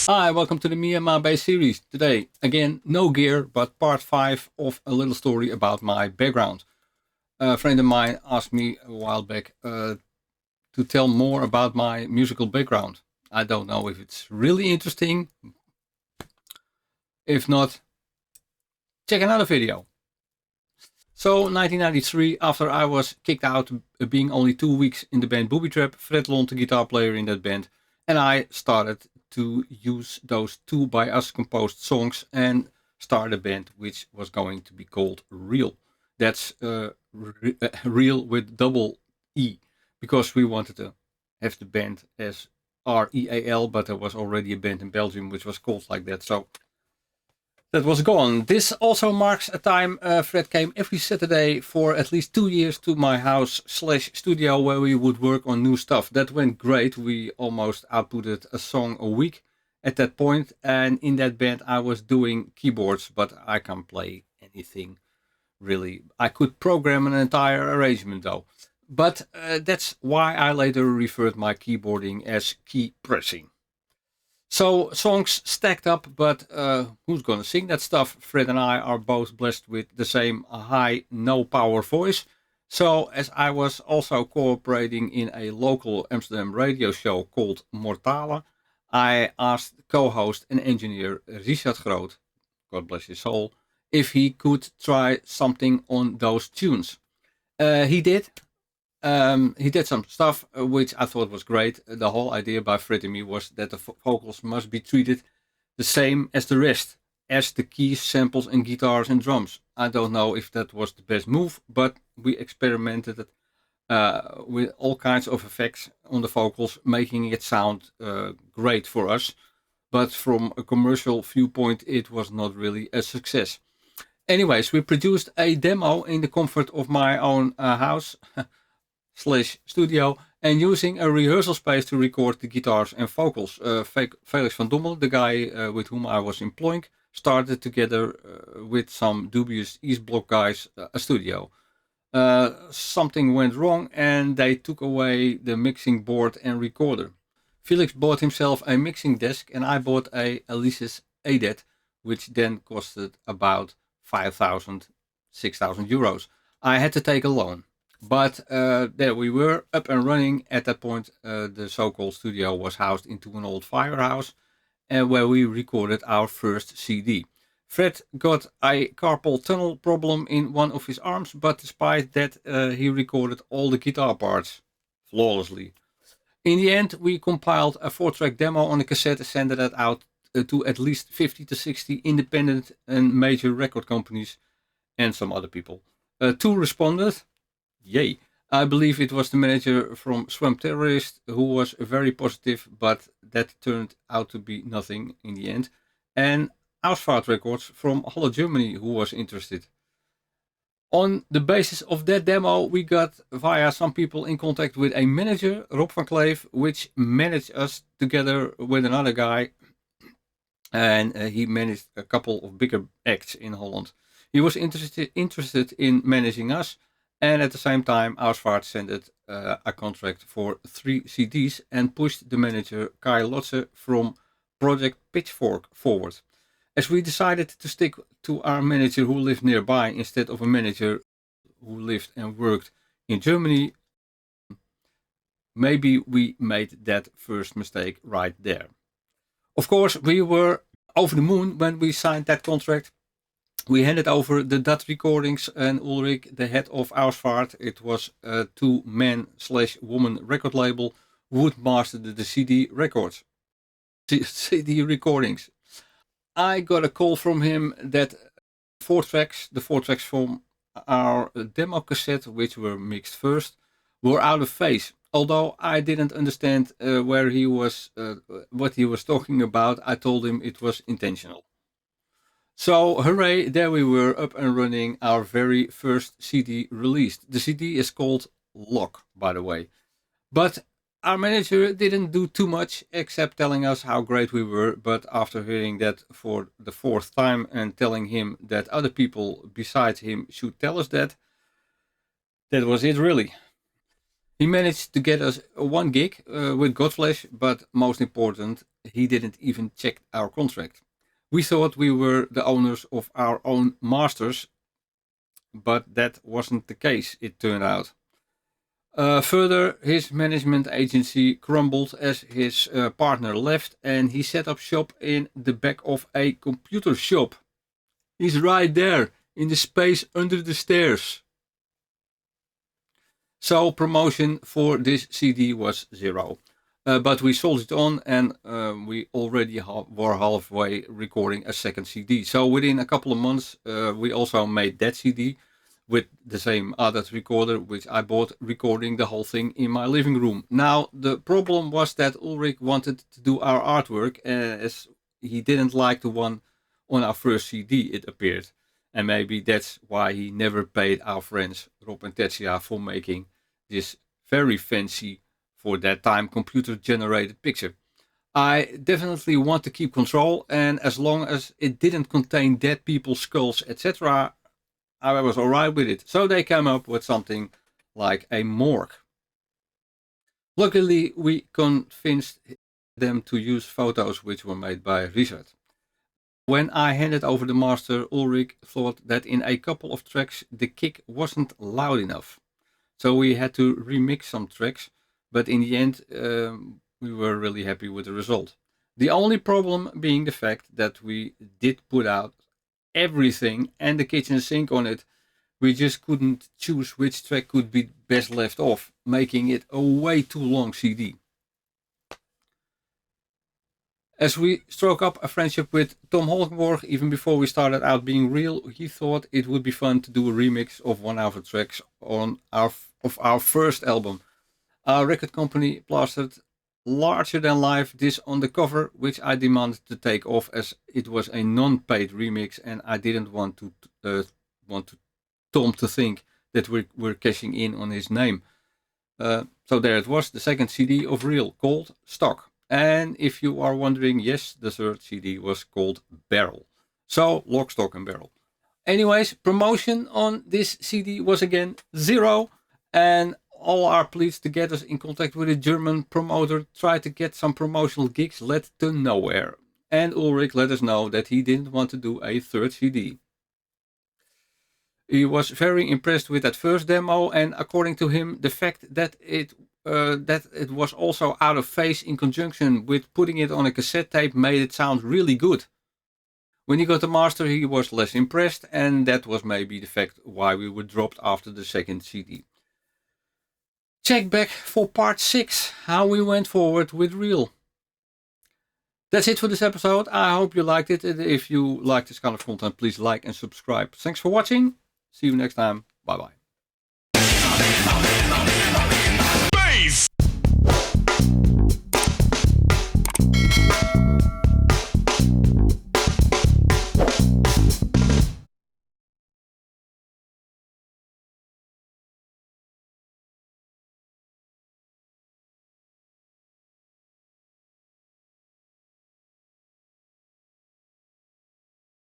Hi, welcome to the Me and My Bass series. Today, again, no gear, but part 5 of a little story about my background. A friend of mine asked me a while back to tell more about my musical background. I don't know if it's really interesting. If not, check another video. So, 1993, after I was kicked out, being only 2 weeks in the band Booby Trap, Fred Lund, the guitar player in that band, and I started to use those two by us composed songs and start a band which was going to be called Real. That's Real with double E, because we wanted to have the band as REAL, but there was already a band in Belgium which was called like that. So that was gone. This also marks a time Fred came every Saturday for at least 2 years to my house slash studio where we would work on new stuff. That went great. We almost outputted a song a week at that point, and in that band I was doing keyboards, but I can't play anything really. I could program an entire arrangement though. But that's why I later referred my keyboarding as key pressing. So songs stacked up, but who's gonna sing that stuff? Fred and I are both blessed with the same high, no power voice. So as I was also cooperating in a local Amsterdam radio show called Mortale, I asked co-host and engineer Richard Groot, God bless his soul, if he could try something on those tunes. He did, he did some stuff which I thought was great. The whole idea by Fred and me was that the vocals must be treated the same as the rest, as the keys, samples, and guitars and drums. I don't know if that was the best move, but we experimented with all kinds of effects on the vocals, making it sound great for us. But from a commercial viewpoint, it was not really a success. Anyways, we produced a demo in the comfort of my own house slash studio and using a rehearsal space to record the guitars and vocals. Felix van Dommel, the guy with whom I was employing, started together with some dubious East Block guys a studio. Something went wrong and they took away the mixing board and recorder. Felix bought himself a mixing desk and I bought a Alesis ADAT, which then costed about 5,000, 6,000 euros. I had to take a loan. But there we were, up and running. At that point, the so-called studio was housed into an old firehouse, where we recorded our first CD. Fred got a carpal tunnel problem in one of his arms, but despite that, he recorded all the guitar parts flawlessly. In the end, we compiled a 4-track demo on a cassette and sent it out to at least 50 to 60 independent and major record companies and some other people. Two responded. Yay. I believe it was the manager from Swamp Terrorist who was very positive, but that turned out to be nothing in the end. And Ausfahrt Records from Halle, Germany, who was interested. On the basis of that demo, we got via some people in contact with a manager, Rob van Kleef, which managed us together with another guy. And he managed a couple of bigger acts in Holland. He was interested in managing us. And at the same time, Ausvaart sent a contract for 3 CDs and pushed the manager Kai Lotze from Project Pitchfork forward. As we decided to stick to our manager who lived nearby instead of a manager who lived and worked in Germany, maybe we made that first mistake right there. Of course, we were over the moon when we signed that contract. We handed over the DAT recordings and Ulrich, the head of Ausvaart, it was a 2-man/woman record label, would master the CD records, CD recordings. I got a call from him that the 4 tracks from our demo cassette, which were mixed first, were out of phase. Although I didn't understand what he was talking about, I told him it was intentional. So hooray, there we were, up and running, our very first CD released. The CD is called Lock, by the way. But our manager didn't do too much except telling us how great we were, but after hearing that for the 4th time and telling him that other people besides him should tell us that was it really. He managed to get us 1 gig with Godflesh, but most important, he didn't even check our contract. We thought we were the owners of our own masters, but that wasn't the case, it turned out. Further, his management agency crumbled as his partner left, and he set up shop in the back of a computer shop. He's right there, in the space under the stairs. So promotion for this CD was 0. But we sold it on, and we already were halfway recording a second CD. So within a couple of months, we also made that CD with the same ADAT recorder, which I bought, recording the whole thing in my living room. Now, the problem was that Ulrich wanted to do our artwork, as he didn't like the one on our first CD, it appeared. And maybe that's why he never paid our friends Rob and Tetsia for making this very fancy, for that time, computer generated picture. I definitely want to keep control, and as long as it didn't contain dead people's skulls, etc., I was alright with it. So they came up with something like a morgue. Luckily, we convinced them to use photos which were made by Richard. When I handed over the master, Ulrich thought that in a couple of tracks the kick wasn't loud enough. So we had to remix some tracks, but in the end we were really happy with the result. The only problem being the fact that we did put out everything and the kitchen sink on it. We just couldn't choose which track could be best left off, making it a way too long CD. As we struck up a friendship with Tom Holkenborg, even before we started out being real, he thought it would be fun to do a remix of one of our tracks of our first album. Our record company plastered larger than life this on the cover, which I demanded to take off as it was a non-paid remix, and I didn't want Tom to think that we're cashing in on his name. So there it was, the second CD of Real, called Stock. And if you are wondering, yes, the third CD was called Barrel. So, Lock, Stock and Barrel. Anyways, promotion on this CD was again 0. And all our pleas to get us in contact with a German promoter tried to get some promotional gigs led to nowhere. And Ulrich let us know that he didn't want to do a third CD. He was very impressed with that first demo, and according to him, the fact that it was also out of phase in conjunction with putting it on a cassette tape made it sound really good. When he got the master, he was less impressed, and that was maybe the fact why we were dropped after the second CD. Check back for part 6, how we went forward with Real. That's it for this episode. I hope you liked it. If you like this kind of content, please like and subscribe. Thanks for watching. See you next time. Bye bye.